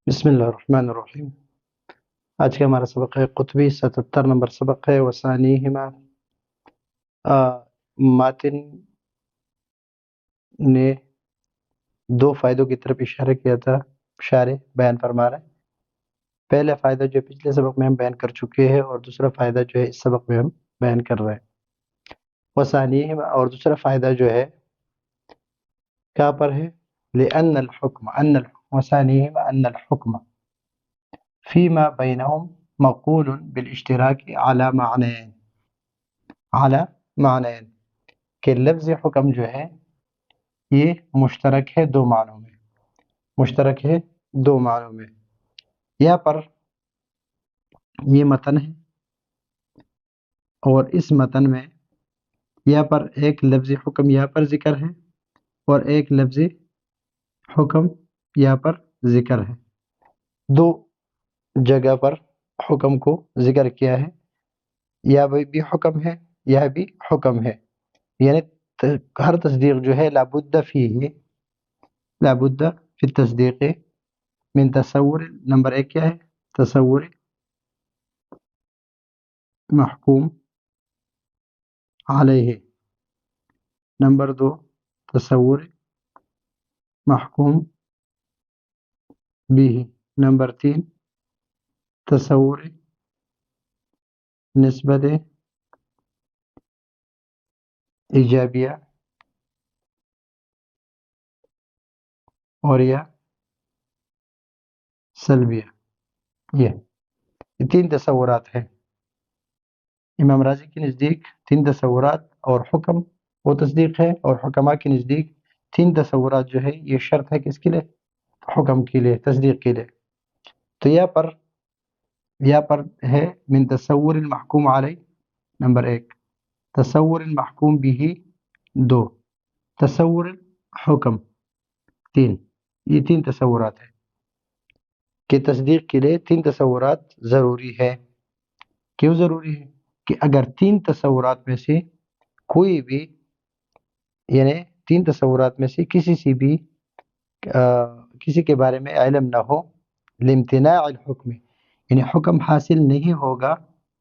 بسم اللہ الرحمن الرحیم۔ آج کا ہمارا سبق ہے قطبی 77 نمبر سبق ہے وثانیہما۔ ماتن نے دو فائدوں کی طرف اشارہ کیا تھا، اشارے بیان فرما رہا ہے۔ پہلا فائدہ جو پچھلے سبق میں ہم بیان کر چکے ہیں اور دوسرا فائدہ جو ہے اس سبق میں ہم بیان کر رہے ہیں۔ وثانیہما، اور دوسرا فائدہ جو ہے کہاں پر ہے؟ لأن الحکم وثانیہما ان الحکم فیما بینہم مقول بالاشتراک علی معنین کہ لفظ حکم جو ہے یہ مشترک ہے دو معنوں میں، یہاں پر یہ متن ہے اور اس متن میں یہاں پر ایک لفظ حکم یہاں پر ذکر ہے اور ایک لفظ حکم یہاں پر ذکر ہے، دو جگہ پر حکم کو ذکر کیا ہے، یا بھی حکم ہے یا بھی حکم ہے، یعنی ہر تصدیق جو ہے لابد فی التصدیق من تصور، نمبر ایک کیا ہے؟ تصور محکوم علیہ، نمبر دو تصور محکوم بھی، نمبر تین تصور نسبت ایجابیہ اور یا سلبیہ۔ یہ تین تصورات ہیں امام راضی کے نزدیک، تین تصورات، اور حکم وہ تصدیق ہے، اور حکماء کے نزدیک تین تصورات جو ہے یہ شرط ہے کس کے لیے؟ حکم کے لیے، تصدیق کے لیے۔ تو یہاں پر ہے من تصور المحکوم علیہ، نمبر ایک، تصور المحکوم بھی، دو، تصور حکم، تین۔ یہ تین تصورات ہیں کہ تصدیق کے لیے تین تصورات ضروری ہے۔ کیوں ضروری ہے؟ کہ اگر تین تصورات میں سے کوئی بھی، یعنی تین تصورات میں سے کسی کے بارے میں علم نہ ہو، لامتناع الحکم، یعنی حکم حاصل نہیں ہوگا،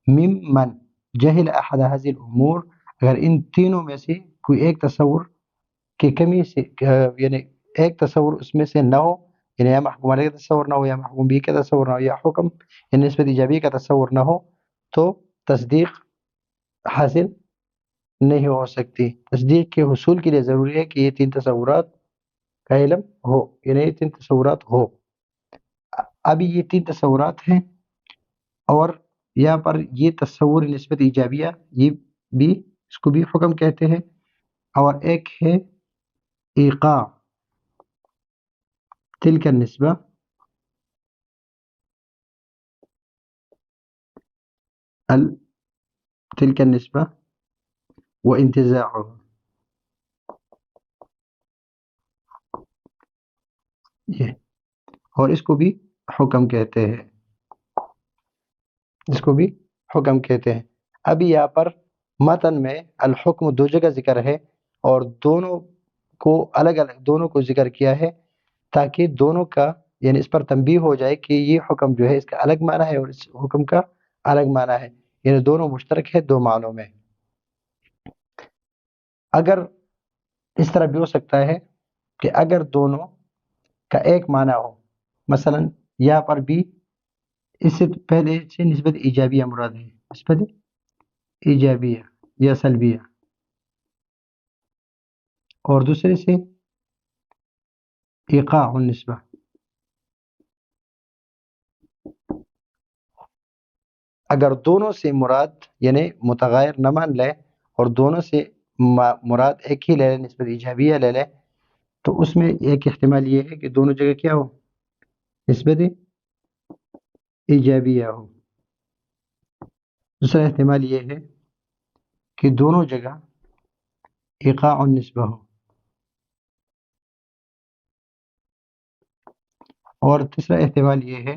ممن جہل احد هذه الامور، اگر ان تینوں میں سے کوئی ایک تصور کی کمی سے، یعنی ایک تصور اس میں سے نہ ہو، یعنی یا محکوم علیہ کا تصور نہ ہو، یا محکوم بھی کا تصور نہ ہو، یا حکم یعنی نسبت ایجابی کا تصور نہ ہو، تو تصدیق حاصل نہیں ہو سکتی۔ تصدیق کے حصول کے لیے ضروری ہے کہ یہ تین تصورات کا علم ہو، یعنی یہ تین تصورات ہو۔ ابھی یہ تین تصورات ہیں، اور یہاں پر یہ تصور نسبت ایجابیہ، یہ بھی اس کو بھی حکم کہتے ہیں، اور ایک ہے ایقاع تلک النسبہ تلک النسبہ و انتزاعہ، یہ، اور اس کو بھی حکم کہتے ہیں، اس کو بھی حکم کہتے ہیں۔ ابھی یہاں پر متن میں الحکم دو جگہ ذکر ہے، اور دونوں کو الگ الگ، دونوں کو ذکر کیا ہے تاکہ دونوں کا، یعنی اس پر تنبیہ ہو جائے کہ یہ حکم جو ہے اس کا الگ معنی ہے اور اس حکم کا الگ معنی ہے، یعنی دونوں مشترک ہے دو معنوں میں۔ اگر اس طرح بھی ہو سکتا ہے کہ اگر دونوں کا ایک معنی ہو، مثلا یہاں پر بھی اس سے پہلے سے نسبت ایجابیہ مراد ہے، نسبت ایجابیہ یا سلبیہ، اور دوسرے سے ایقاع النسبہ۔ اگر دونوں سے مراد یعنی متغیر نہ مان لے اور دونوں سے مراد ایک ہی لے لے، نسبت ایجابیہ لے لے، تو اس میں ایک احتمال یہ ہے کہ دونوں جگہ کیا ہو؟ نسبت ایجابیہ ہو۔ دوسرا احتمال یہ ہے کہ دونوں جگہ ایقاع النسبہ ہو، اور تیسرا احتمال یہ ہے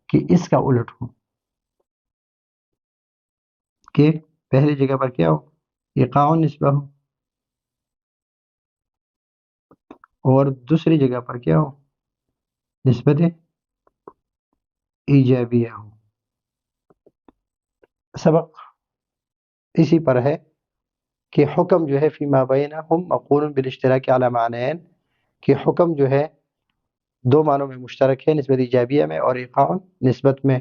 کہ اس کا الٹ ہو، کہ پہلی جگہ پر کیا ہو؟ ایقاع النسبہ ہو، اور دوسری جگہ پر کیا ہو؟ نسبت ایجابیہ ہو. سبق اسی پر ہے کہ حکم جو ہے فیما بینہم مقول بالاشتراک علی معنین، کہ حکم جو ہے دو معنوں میں مشترک ہے، نسبت ایجابیہ میں اور ایقاع نسبت میں.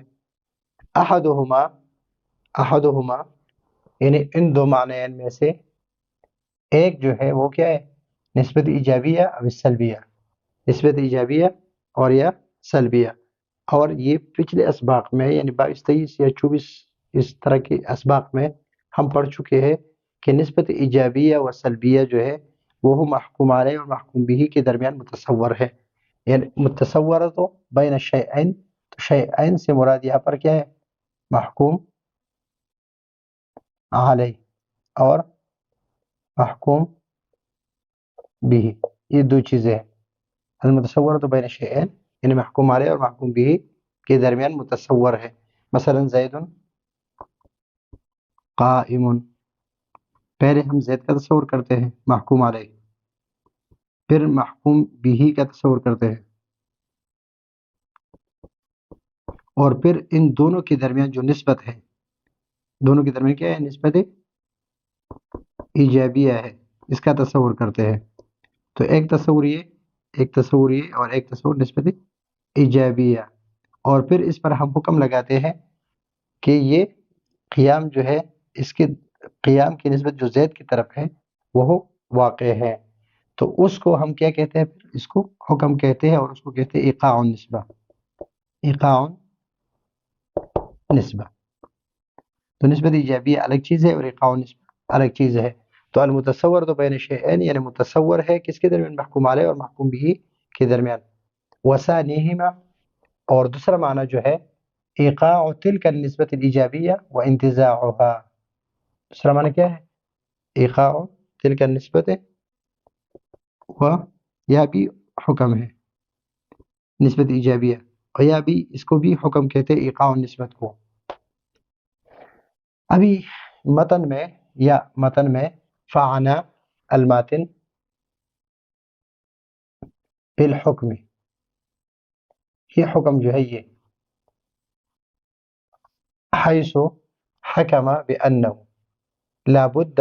احدہما یعنی ان دو معنیین میں سے ایک جو ہے وہ کیا ہے، نسبت ایجابیہ اور سلبیہ، نسبت ایجابیہ اور یا سلبیہ. اور یہ پچھلے اسباق میں یعنی 22 23 یا 24 اس طرح کے اسباق میں ہم پڑھ چکے ہیں کہ نسبت ایجابیہ و سلبیہ جو ہے وہ محکوم علیہ اور محکوم بھی کے درمیان متصور ہے. یعنی متصور تو بین الشیئین، تو شیئین سے مراد یہاں پر کیا ہے، محکوم علیہ اور محکوم بھی، یہ دو چیزیں ہیں. المتصور تو بین الشیئین یعنی محکوم علیہ اور محکوم بھی کے درمیان متصور ہے. مثلا زید قائم، پہلے ہم زید کا تصور کرتے ہیں محکوم علیہ، پھر محکوم بھی کا تصور کرتے ہیں، اور پھر ان دونوں کے درمیان جو نسبت ہے، دونوں کے درمیان کیا ہے، نسبت ایجابیہ ہے، اس کا تصور کرتے ہیں. تو ایک تصور یہ، ایک تصور یہ، اور ایک تصور نسبت ایجابیہ. اور پھر اس پر ہم حکم لگاتے ہیں کہ یہ قیام جو ہے، اس کے قیام کی نسبت جو زید کی طرف ہے وہ واقع ہے. تو اس کو ہم کیا کہتے ہیں، پھر اس کو حکم کہتے ہیں، اور اس کو کہتے ہیں ایقاع نسبہ. ایقاع نسبہ. تو نسبت ایجابیہ الگ چیز ہے اور ایقاع نسبہ الگ چیز ہے. تو المتصور تو بین شیئین یعنی متصور ہے کس کے درمیان، محکوم علیہ اور محکوم بھی کے درمیان. وثانیہما، اور دوسرا معنی جو ہے ایقاع تلک النسبت الایجابیہ و انتزاعها. دوسرا معنی کیا ہے، ایقاع تلک النسبت، و یہ بھی حکم ہے نسبت ایجابیہ، اور یہ بھی اس کو بھی حکم کہتے ہیں ایقاع نسبت کو. ابھی متن میں فعنا الماتن بالحکم، یہ حکم جو ہے یہ حیث حکم بأنه لابد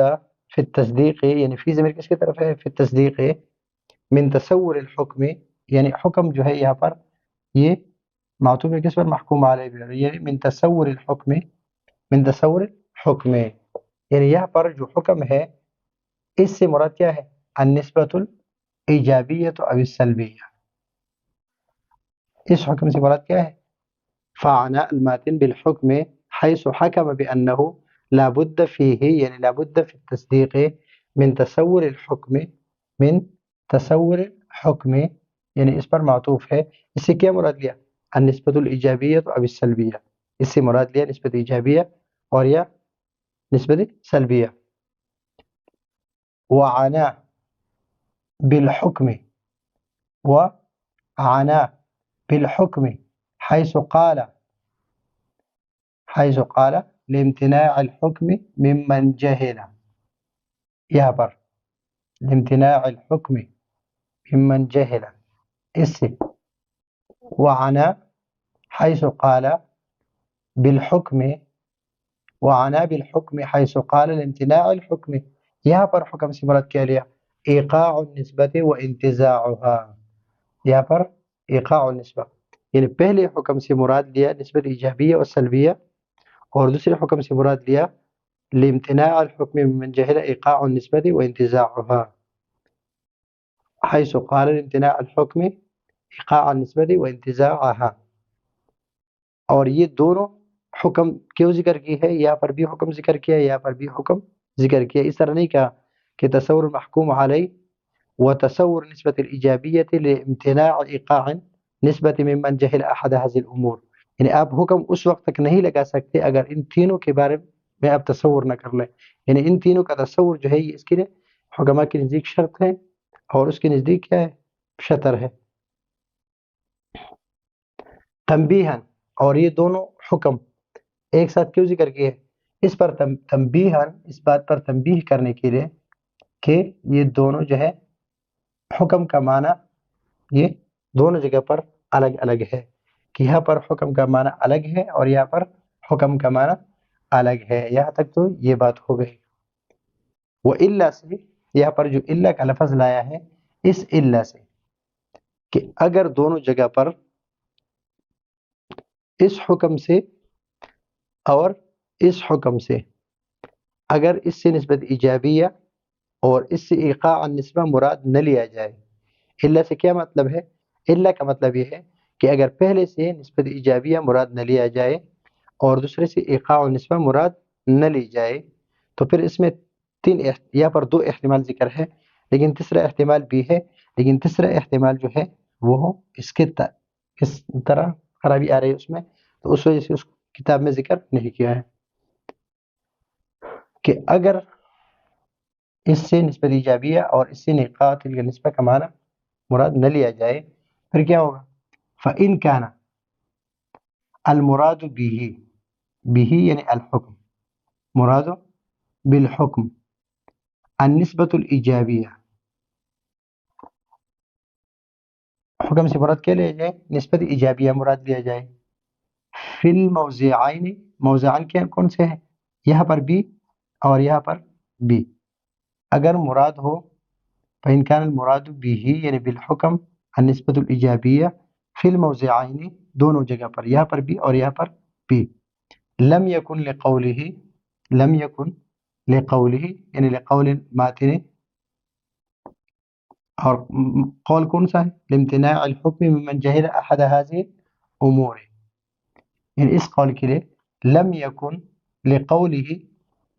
فی التصدیق، یعنی فی ضمیر کس کی طرف ہے، فی التصدیق، من تصور الحکم، یعنی حکم جو ہے یہاں پر یہ معطوف ہے کس پر، محکوم علیہ پر، یعنی من تصور الحکم، من تصور الحکم، یعنی یہاں پر جو حکم ہے اس سے مراد کیا ہے، النسبۃ الایجابیۃ او السلبیہ. اس حکم سے مراد کیا ہے، فعنا الماتن بالحکم حيث حكم بأنه لا بد فيه، یعنی لا بد في التصديق من تصور الحکم، من تصور الحکم، یعنی اس پر معطوف ہے. اس سے کیا مراد لیا، النسبۃ الایجابیہ او السلبیہ، اس سے مراد لیا نسبت ایجابیہ اور یا نسبت سلبیہ. وعنا بالحکم، وعنا بالحکم حيث قال لامتناع الحکم ممن جہل، یہاں پر لامتناع الحکم ممن جہل، اس سے وعنا حيث قال بالحکم، وعنا بالحکم حيث قال لامتناع الحکم، یہاں پر حکم سے مراد کیا لیا، ایقاع النسبت و انتزاعها. یہاں پر ایقاع النسبہ یعنی پہلے حکم سے مراد لیا نسبت ایجابیہ اور سلبیہ، اور دوسرے حکم سے مراد لیا لامتناع الحکم ممن جہل ایقاع النسبت و انتزاعها، حيث قال لامتناع الحکم ایقاع النسبت و انتزاعها. اور یہ دونوں حکم کیوں ذکر کی ہے، یہاں پر بھی حکم ذکر کیا، یہاں پر بھی حکم ذکر کیا. اس طرح نہیں کہا کہ تصور محکوم علیہ و تصور نسبت الایجابیت لامتناع ایقاع نسبت ممن جہل احد هذه الامور، یعنی آپ حکم اس وقت تک نہیں لگا سکتے اگر ان تینوں کے بارے میں آپ تصور نہ کر لیں. یعنی ان تینوں کا تصور جو ہے یہ اس کے لیے حکماء کے نزدیک شرط ہے اور اس کے نزدیک کیا ہے، شطر ہے. تنبیہاً، اور یہ دونوں حکم ایک ساتھ کیوں ذکر کیے، اس پر تنبیہاً، اس بات پر تنبیہ کرنے کے لیے کہ یہ دونوں جو ہے حکم کا معنی یہ دونوں جگہ پر الگ الگ ہے. کہ یہاں پر حکم کا معنی الگ ہے اور یہاں پر حکم کا معنی الگ ہے. یہاں تک تو یہ بات ہو گئی. وہ الا سے یہاں پر جو الا کا لفظ لایا ہے اس الا سے کہ اگر دونوں جگہ پر اس حکم سے اور اس حکم سے اگر اس سے نسبت ایجابیہ اور اس سے ایقاع النسبہ مراد نہ لیا جائے. الا سے کیا مطلب ہے؟ الا کا مطلب یہ ہے کہ اگر پہلے سے نسبت ایجابیہ مراد نہ لیا جائے اور دوسرے سے ایقاع النسبہ مراد نہ لی جائے تو پھر اس میں یہاں پر دو احتمال ذکر ہے لیکن تیسرا احتمال بھی ہے. لیکن تیسرا احتمال جو ہے وہ اس طرح خرابی آ رہی ہے اس میں تو اس وجہ سے اس کتاب میں ذکر نہیں کیا ہے کہ اگر اس سے نسبت ایجابیہ اور اس سے ایقاع النسبہ کا معنی مراد نہ لیا جائے پھر کیا ہوگا؟ فَإِن كَانَ المراد به یعنی الحکم مراد بالحکم النسبۃ الایجابیہ حکم سے مراد کیا لیا جائے؟ نسبت ایجابیہ مراد لیا جائے. فی الموضعین موضعان کیا کون سے ہیں؟ یہاں پر بی اور یہاں پر بی. اگر مراد ہو فإن كان المراد به یعنی بالحکم النسبۃ الایجابیہ فی الموضعین دونوں جگہ پر یہاں پر بی اور یہاں پر بی. لم یکن لقولہ یعنی لقول ماتن اور قول کون سا ہے؟ لامتناع الحکم ممن جہل احد هذه الامور یعنی اس قول کے لیے لم یکن لقولہ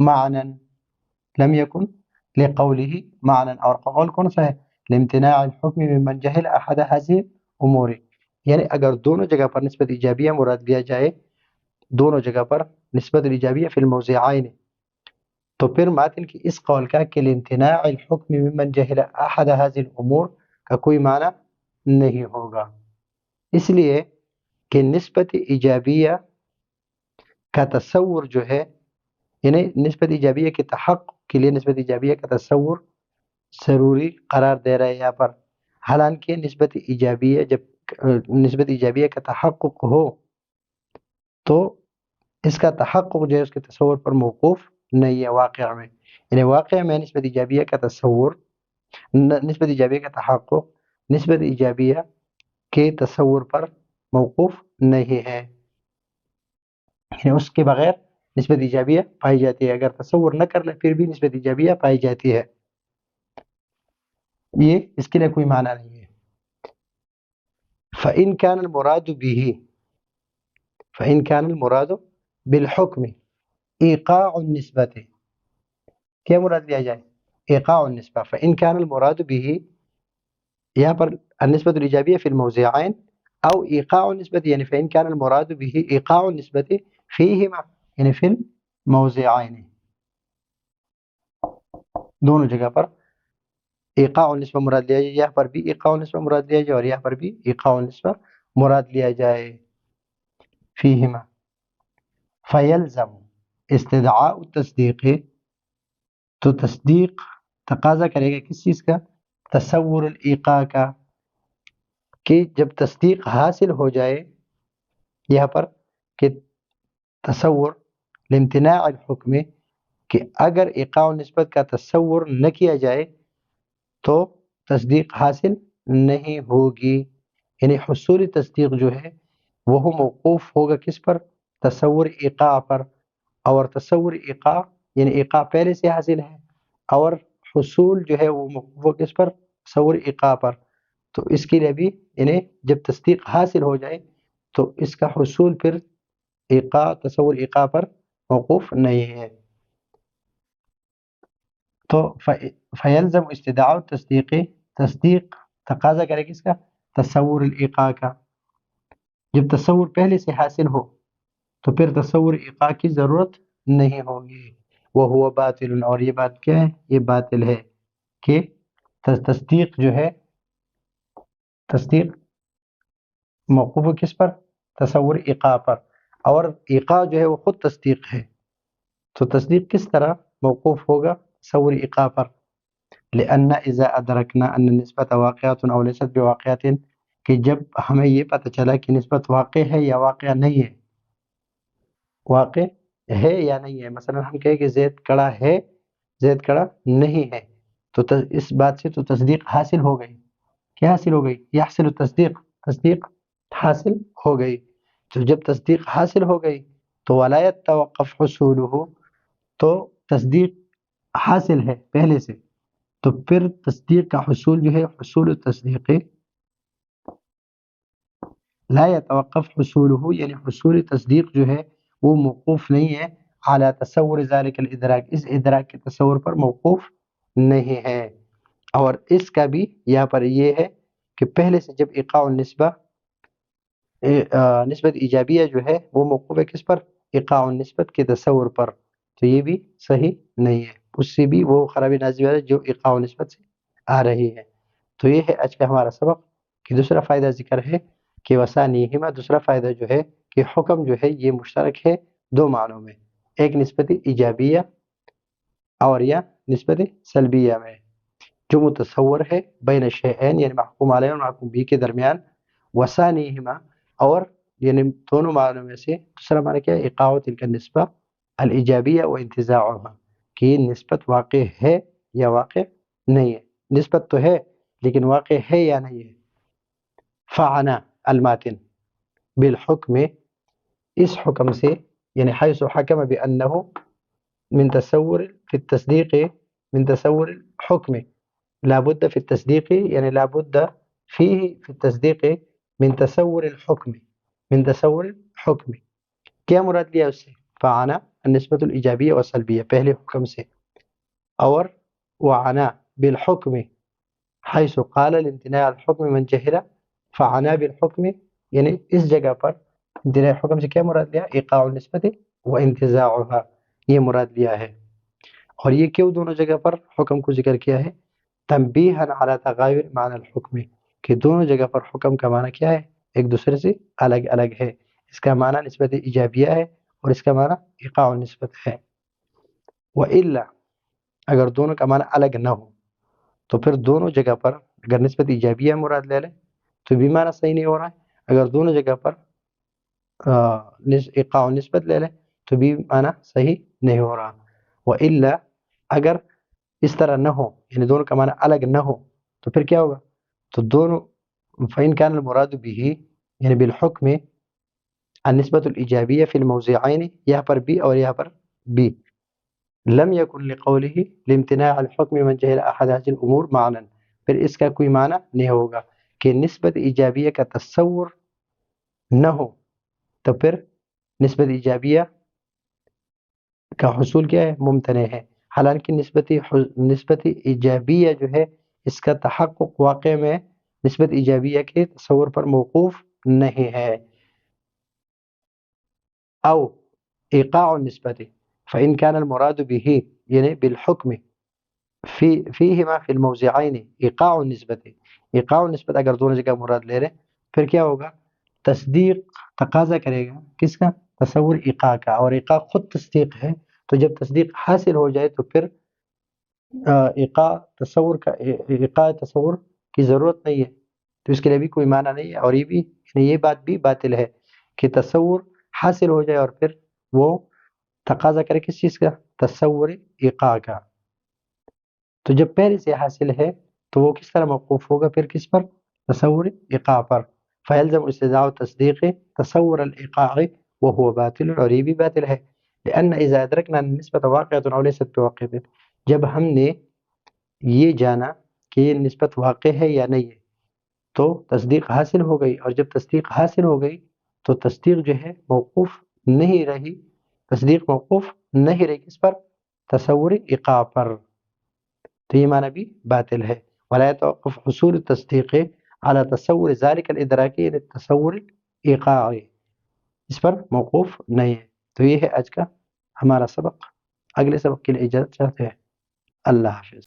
معنی لم یکن لقولہ معنی اور قول کون سا ہے؟ لامتناع الحکم ممن جہل احد هذه الامور یعنی اگر دونوں جگہ پر نسبت ایجابیہ مراد لیا جائے دونوں جگہ پر نسبت ایجابیہ فی الموضعین تو پھر ماتن کی اس قول کا کہ لامتناع الحکم ممن جہل احد هذه الامور کا کوئی معنی نہیں ہوگا. اس لیے کہ نسبت ایجابیہ کا تصور جو ہے یعنی نسبت ایجابیہ کے تحقق کے لیے نسبت ایجابیہ کا تصور ضروری قرار دے رہا ہے یہاں پر. حالانکہ نسبت ایجابیہ جب نسبت ایجابیہ کا تحقق ہو تو اس کا تحقق جو ہے اس کے تصور پر موقوف نہیں ہے واقعہ میں. یعنی واقعہ میں نسبت ایجابیہ کا تصور نسبت ایجابیہ کا تحقق نسبت ایجابیہ کے تصور پر موقوف نہیں ہے. یعنی اس کے بغیر نسبت ایجابیہ پائی جاتی ہے. اگر تصور نہ کر لے پھر بھی نسبت ایجابیہ پائی جاتی ہے. یہ اس کے لیے کوئی معنی نہیں ہے. فَإِن كَانَ الْمُرَادُ بِهِ فَإِن كَانَ الْمُرَادُ بِالْحُكْمِ ایقاع النسبت کیا مراد لیا جائے؟ ایقاع النسبہ. فَإِن كَانَ الْمُرَادُ بِهِ یہاں پر النسبۃ الاجابیہ فی الموضعین او ایقاع النسبت یعنی فإن كان المراد به ایقاع النسبت فیہما یعنی فی الموضعین دونوں جگہ پر ایقاع النسبہ مراد لیا جائے. یہاں پر بھی ایقاع النسبہ مراد لیا جائے اور یہاں پر بھی ایقاع النسبہ مراد لیا جائے فیہما. فیلزم استدعاء التصدیق تو تصدیق تقاضا کرے گا کس چیز کا؟ تصور الایقاع کا کہ جب تصدیق حاصل ہو جائے یہاں پر کہ تصور لامتناع الحکم کہ اگر ایقاع النسبت کا تصور نہ کیا جائے تو تصدیق حاصل نہیں ہوگی. یعنی حصول تصدیق جو ہے وہ موقوف ہوگا کس پر؟ تصور ایقاع پر. اور تصور ایقاع یعنی ایقاع پہلے سے حاصل ہے اور حصول جو ہے وہ موقوف ہو کس پر؟ تصور ایقاع پر. تو اس کے لیے بھی یعنی جب تصدیق حاصل ہو جائے تو اس کا حصول پھر ایقاع تصور ایقاع پر موقوف نہیں ہے. تو فیلزم استدعاء التصدیق تصدیق تقاضا کرے کس کا؟ تصور الایقاع کا. جب تصور پہلے سے حاصل ہو تو پھر تصور ایقاع کی ضرورت نہیں ہوگی. وہو باطل اور یہ بات کیا ہے؟ یہ باطل ہے کہ تصدیق جو ہے تصدیق موقوف کس پر؟ تصور ایقاع پر. اور ایقاع جو ہے وہ خود تصدیق ہے تو تصدیق کس طرح موقوف ہوگا؟ تصور ایقاع پر. لأن اذا ادرکنا ان النسبة واقعة او ليست بواقعة کہ جب ہمیں یہ پتہ چلا کہ نسبت واقع ہے یا واقع نہیں ہے، واقع ہے یا نہیں ہے، مثلا ہم کہیں کہ زید کڑا ہے، زید کڑا نہیں ہے، تو اس بات سے تو تصدیق حاصل ہو گئی. کیا حاصل ہو گئی؟ یحصل التصدیق، تصدیق حاصل ہو گئی. تو جب تصدیق حاصل ہو گئی تو ولا يتوقف حصوله، تو تصدیق حاصل ہے پہلے سے، تو پھر تصدیق کا حصول جو ہے حصول التصدیق لا يتوقف حصوله، یعنی حصول تصدیق جو ہے وہ موقوف نہیں ہے اعلیٰ تصور ذالک الادراک، اس ادراک کے تصور پر موقوف نہیں ہے. اور اس کا بھی یہاں پر یہ ہے کہ پہلے سے جب ایقاع النسبہ نسبت ایجابیہ جو ہے وہ موقوف ہے کس پر؟ ایقاع النسبت کے تصور پر، تو یہ بھی صحیح نہیں ہے، اس سے بھی وہ خرابی نازل ہے جو ایقاع النسبت سے آ رہی ہے. تو یہ ہے آج کا ہمارا سبق. کہ دوسرا فائدہ ذکر ہے کہ وثانیہما، دوسرا فائدہ جو ہے کہ حکم جو ہے یہ مشترک ہے دو معنوں میں، ایک نسبت ایجابیہ اور یا نسبت سلبیہ میں، جو متصور ہے بین الشیئین یعنی محکوم علیہ اور محکوم بھی کے درمیان. وثانیہما، اور یعنی دونوں معنوں میں سے دوسرا معنی کیا ہے؟ ایقاع تلک النسبہ الایجابیہ و انتزاعها، کہ یہ نسبت واقع ہے یا واقع نہیں ہے. نسبت تو ہے لیکن واقع ہے یا نہیں ہے. فعنا الماتن بالحکم، اس حکم سے یعنی حیث حکم بأنه من تصور في التصدیق، من تصور الحکم لابد في التصدیق، یعنی لابد فيه في التصدیق من تصور الحکم، من تصور الحکم. کیا مراد لیا اس سے؟ فعنا النسبت الایجابیہ والسلبیہ، پہلے حکم سے، اور وعنا بالحکم حیث قال الامتناع الحکم من جہل، فعنا بالحکم یعنی اس جگہ پر امتناع حکم سے کیا مراد لیا؟ ایقاع النسبت و انتزاعها، یہ مراد لیا ہے. اور یہ کیوں دونوں جگہ پر حکم کو ذکر کیا ہے؟ تنبیہا علی تغایر معنی الحکم، کہ دونوں جگہ پر حکم کا معنی کیا ہے؟ ایک دوسرے سے الگ الگ ہے. اس کا معنی نسبت ایجابیہ ہے اور اس کا معنی ایقاع النسبت ہے. وإلا، اگر دونوں کا معنی الگ نہ ہو تو پھر دونوں جگہ پر اگر نسبت ایجابیہ مراد لے لیں تو بھی معنی صحیح نہیں ہو رہا ہے، اگر دونوں جگہ پر ایقاع النسبت لے لیں تو بھی معنی صحیح نہیں ہو رہا. وإلا، اگر اس طرح نہ ہو یعنی دونوں کا معنی الگ نہ ہو تو پھر کیا ہوگا؟ تو دونوں فإن كان المراد به یعنی بالحکم النسبت الایجابیہ فی الموضعین، یہاں پر بھی اور یہاں پر بھی، لم يكن لقوله لامتناع الحکم من جہل احد هذه الامور معنی، پھر اس کا کوئی معنی نہیں ہوگا کہ نسبت ایجابیہ کا تصور نہ ہو تو پھر نسبت ایجابیہ کا حصول کیا ہے؟ ممتنع ہے. حالانکہ نسبت ایجابیہ جو ہے اس کا تحقق واقع میں نسبت ایجابیہ کے تصور پر موقوف نہیں ہے. او ایقاع النسبت فإن كان المراد به یعنی بالحکم فیہما فی الموضعین ایقاع النسبت، ایقاع النسبت اگر دونوں جگہ مراد لے رہے پھر کیا ہوگا؟ تصدیق تقاضا کرے گا کس کا؟ تصور ایقاع کا، اور ایقاع خود تصدیق ہے. تو جب تصدیق حاصل ہو جائے تو پھر ایقاع تصور کی ضرورت نہیں ہے، تو اس کے لیے بھی کوئی معنی نہیں ہے. اور یہ بھی یہ بات بھی باطل ہے کہ تصور حاصل ہو جائے اور پھر وہ تقاضا کرے کس چیز کا؟ تصور ایقاع کا. تو جب پہلے سے حاصل ہے تو وہ کس طرح موقوف ہوگا؟ پھر کس پر؟ تصور ایقاع پر. فیلزم استدعاء تصدیق تصور الایقاع وهو باطل، اور یہ بھی باطل ہے. لأن اذا ادرکنا نسبت واقعۃ او لیست بواقعۃ، جب ہم نے یہ جانا کہ یہ نسبت واقع ہے یا نہیں ہے تو تصدیق حاصل ہو گئی، اور جب تصدیق حاصل ہو گئی تو تصدیق جو ہے موقوف نہیں رہی، تصدیق موقوف نہیں رہی کس پر؟ تصور ایقاع پر. تو یہ معنی بھی باطل ہے. ولا يتوقف حصول التصدیق على تصور ذلك الادراکی، یعنی تصور ایقاعی اس پر موقوف نہیں ہے. تو یہ ہے آج کا ہمارا سبق. اگلے سبق کے لیے اجازت چاہتے ہیں. اللہ حافظ.